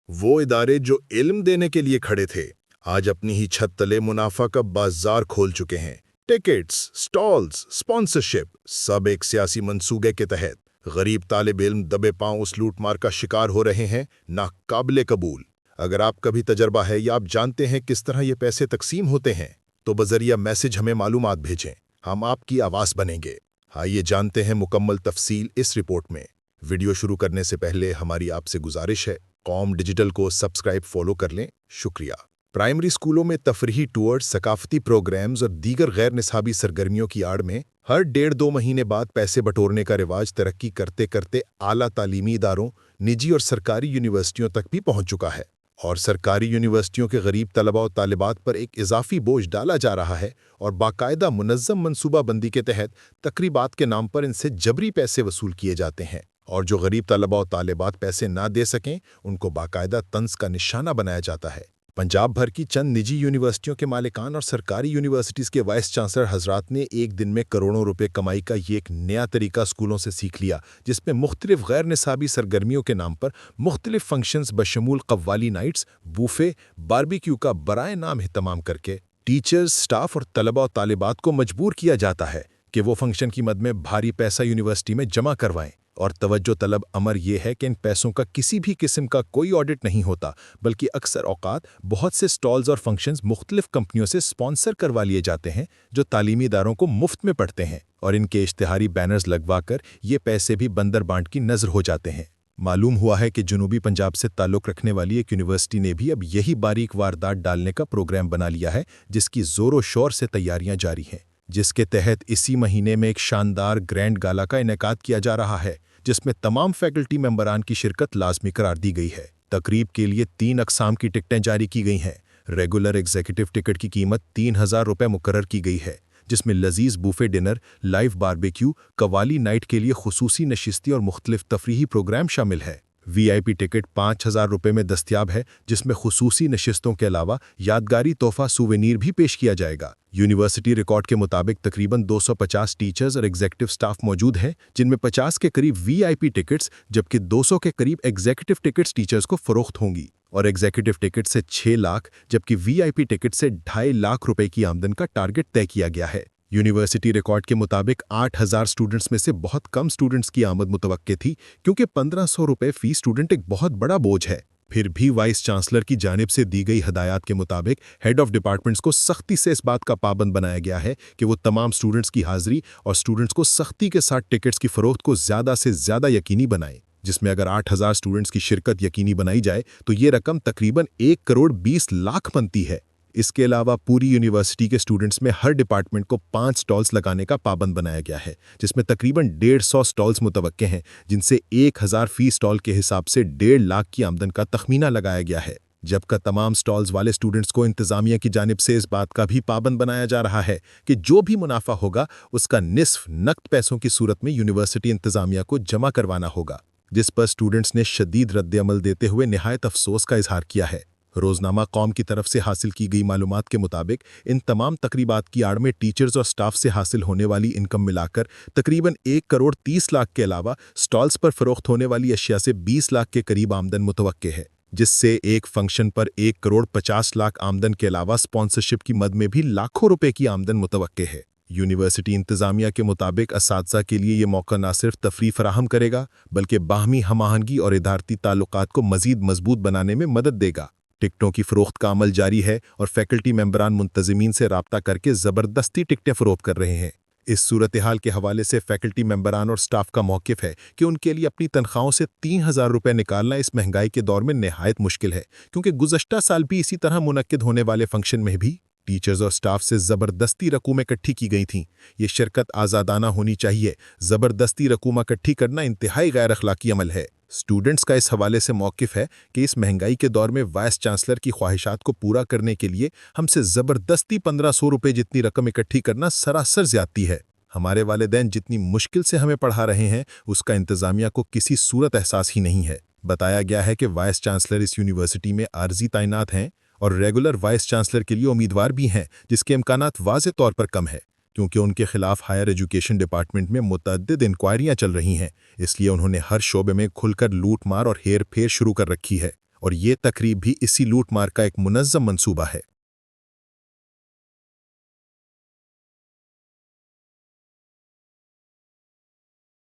وہ ادارے جو علم دینے کے لیے کھڑے تھے آج اپنی ہی چھت تلے منافع کا بازار کھول چکے ہیں۔ ٹکٹس، سٹالز، سپانسرشپ سب ایک سیاسی منصوبے کے تحت غریب طالب علم دبے پاؤں اس لوٹ مار کا شکار ہو رہے ہیں۔ ناقابل قبول۔ اگر آپ کا بھی تجربہ ہے یا آپ جانتے ہیں کس طرح یہ پیسے تقسیم ہوتے ہیں تو بذریعہ میسج ہمیں معلومات بھیجیں، ہم آپ کی آواز بنیں گے۔ آئیے جانتے ہیں مکمل تفصیل اس رپورٹ میں۔ ویڈیو شروع کرنے سے پہلے ہماری آپ سے گزارش ہے، قوم ڈیجیٹل کو سبسکرائب فالو کر لیں۔ شکریہ۔ پرائمری اسکولوں میں تفریحی ٹور، ثقافتی پروگرامز اور دیگر غیر نصابی سرگرمیوں کی آڑ میں ہر 1.5-2 مہینے بعد پیسے بٹورنے کا رواج ترقی کرتے کرتے اعلیٰ تعلیمی اداروں، نجی اور سرکاری یونیورسٹیوں تک بھی پہنچ چکا ہے، اور سرکاری یونیورسٹیوں کے غریب طلباء و طالبات پر ایک اضافی بوجھ ڈالا جا رہا ہے اور باقاعدہ منظم منصوبہ بندی کے تحت تقریبات کے نام پر ان سے جبری پیسے وصول کیے جاتے ہیں، اور جو غریب طلباء و طالبات پیسے نہ دے سکیں ان کو باقاعدہ طنز کا نشانہ بنایا جاتا ہے۔ پنجاب بھر کی چند نجی یونیورسٹیوں کے مالکان اور سرکاری یونیورسٹیز کے وائس چانسلر حضرات نے ایک دن میں کروڑوں روپے کمائی کا یہ ایک نیا طریقہ اسکولوں سے سیکھ لیا، جس میں مختلف غیر نصابی سرگرمیوں کے نام پر مختلف فنکشنز بشمول قوالی نائٹس، بوفے، باربیکیو کا برائے نام اہتمام کر کے ٹیچرز، سٹاف اور طلباء و طالبات کو مجبور کیا جاتا ہے کہ وہ فنکشن کی مد میں بھاری پیسہ یونیورسٹی میں جمع کروائیں، اور توجہ طلب امر یہ ہے کہ ان پیسوں کا کسی بھی قسم کا کوئی آڈٹ نہیں ہوتا، بلکہ اکثر اوقات بہت سے سٹالز اور فنکشنز مختلف کمپنیوں سے سپانسر کروا لیے جاتے ہیں جو تعلیمی اداروں کو مفت میں پڑھتے ہیں، اور ان کے اشتہاری بینرز لگوا کر یہ پیسے بھی بندر بانٹ کی نظر ہو جاتے ہیں۔ معلوم ہوا ہے کہ جنوبی پنجاب سے تعلق رکھنے والی ایک یونیورسٹی نے بھی اب یہی باریک واردات ڈالنے کا پروگرام بنا لیا ہے، جس کی زور و شور سے تیاریاں جاری ہیں، جس کے تحت اسی مہینے میں ایک شاندار گرینڈ گالا کا انعقاد کیا جا رہا ہے، جس میں تمام فیکلٹی ممبران کی شرکت لازمی قرار دی گئی ہے۔ تقریب کے لیے 3 اقسام کی ٹکٹیں جاری کی گئی ہیں۔ ریگولر ایگزیکٹو ٹکٹ کی قیمت 3000 روپے مقرر کی گئی ہے، جس میں لذیذ بوفے ڈنر، لائیو باربیکیو، قوالی نائٹ کے لیے خصوصی نشستیں اور مختلف تفریحی پروگرام شامل ہے۔ وی آئی پی ٹکٹ 5000 روپے میں دستیاب ہے، جس میں خصوصی نشستوں کے علاوہ یادگاری تحفہ سووینیر بھی پیش کیا جائے گا۔ یونیورسٹی ریکارڈ کے مطابق تقریباً 250 ٹیچرز اور ایگزیکٹو سٹاف موجود ہیں، جن میں 50 کے قریب وی آئی پی ٹکٹس جبکہ 200 کے قریب ایگزیکٹو ٹکٹس ٹیچرز کو فروخت ہوں گی، اور ایگزیکٹو ٹکٹ سے 6 لاکھ جبکہ وی آئی پی ٹکٹ سے 2.5 لاکھ روپے کی آمدن کا ٹارگٹ طے کیا گیا ہے۔ یونیورسٹی ریکارڈ کے مطابق 8000 سٹوڈنٹس میں سے بہت کم سٹوڈنٹس کی آمد متوقع تھی، کیونکہ 1500 روپے فی سٹوڈنٹ ایک بہت بڑا بوجھ ہے۔ پھر بھی وائس چانسلر کی جانب سے دی گئی ہدایات کے مطابق ہیڈ آف ڈپارٹمنٹس کو سختی سے اس بات کا پابند بنایا گیا ہے کہ وہ تمام سٹوڈنٹس کی حاضری اور سٹوڈنٹس کو سختی کے ساتھ ٹکٹس کی فروخت کو زیادہ سے زیادہ یقینی بنائیں، جس میں اگر 8000 سٹوڈنٹس کی شرکت یقینی بنائی جائے تو یہ رقم تقریباً 1,20,00,000 بنتی ہے۔ اس کے علاوہ پوری یونیورسٹی کے سٹوڈنٹس میں ہر ڈپارٹمنٹ کو 5 سٹالز لگانے کا پابند بنایا گیا ہے، جس میں تقریباً 150 سٹالز متوقع ہیں، جن سے 1000 فی سٹال کے حساب سے 1.5 لاکھ کی آمدن کا تخمینہ لگایا گیا ہے، جبکہ تمام سٹالز والے سٹوڈنٹس کو انتظامیہ کی جانب سے اس بات کا بھی پابند بنایا جا رہا ہے کہ جو بھی منافع ہوگا اس کا نصف نقد پیسوں کی صورت میں یونیورسٹی انتظامیہ کو جمع کروانا ہوگا، جس پر سٹوڈنٹس نے شدید رد عمل دیتے ہوئے نہایت افسوس کا اظہار کیا ہے۔ روزنامہ قوم کی طرف سے حاصل کی گئی معلومات کے مطابق ان تمام تقریبات کی آڑ میں ٹیچرز اور سٹاف سے حاصل ہونے والی انکم ملا کر تقریباً 1,30,00,000 کے علاوہ سٹالز پر فروخت ہونے والی اشیاء سے 20 لاکھ کے قریب آمدن متوقع ہے، جس سے ایک فنکشن پر 1,50,00,000 آمدن کے علاوہ سپانسرشپ کی مد میں بھی لاکھوں روپے کی آمدن متوقع ہے۔ یونیورسٹی انتظامیہ کے مطابق اساتذہ کے لیے یہ موقع نہ صرف تفریح فراہم کرے گا بلکہ باہمی ہم آہنگی اور ادارتی تعلقات کو مزید مضبوط بنانے میں مدد دے گا۔ ٹکٹوں کی فروخت کا عمل جاری ہے اور فیکلٹی ممبران منتظمین سے رابطہ کر کے زبردستی ٹکٹیں فروخت کر رہے ہیں۔ اس صورتحال کے حوالے سے فیکلٹی ممبران اور سٹاف کا موقف ہے کہ ان کے لیے اپنی تنخواہوں سے 3000 روپے نکالنا اس مہنگائی کے دور میں نہایت مشکل ہے، کیونکہ گزشتہ سال بھی اسی طرح منعقد ہونے والے فنکشن میں بھی ٹیچرز اور سٹاف سے زبردستی رقومیں اکٹھی کی گئی تھیں۔ یہ شرکت آزادانہ ہونی چاہیے، زبردستی رقوم اکٹھی کرنا انتہائی غیر اخلاقی عمل ہے۔ سٹوڈنٹس کا اس حوالے سے موقف ہے کہ اس مہنگائی کے دور میں وائس چانسلر کی خواہشات کو پورا کرنے کے لیے ہم سے زبردستی 1500 روپے جتنی رقم اکٹھی کرنا سراسر زیادتی ہے۔ ہمارے والدین جتنی مشکل سے ہمیں پڑھا رہے ہیں اس کا انتظامیہ کو کسی صورت احساس ہی نہیں ہے۔ بتایا گیا ہے کہ وائس چانسلر اس یونیورسٹی میں عارضی تعینات ہیں اور ریگولر وائس چانسلر کے لیے امیدوار بھی ہیں، جس کے امکانات واضح طور پر کم ہیں، کیونکہ ان کے خلاف ہائر ایجوکیشن ڈپارٹمنٹ میں متعدد انکوائریاں چل رہی ہیں، اس لیے انہوں نے ہر شعبے میں کھل کر لوٹ مار اور ہیر پھیر شروع کر رکھی ہے۔ اور یہ تقریب بھی اسی لوٹ مار کا ایک منظم منصوبہ ہے۔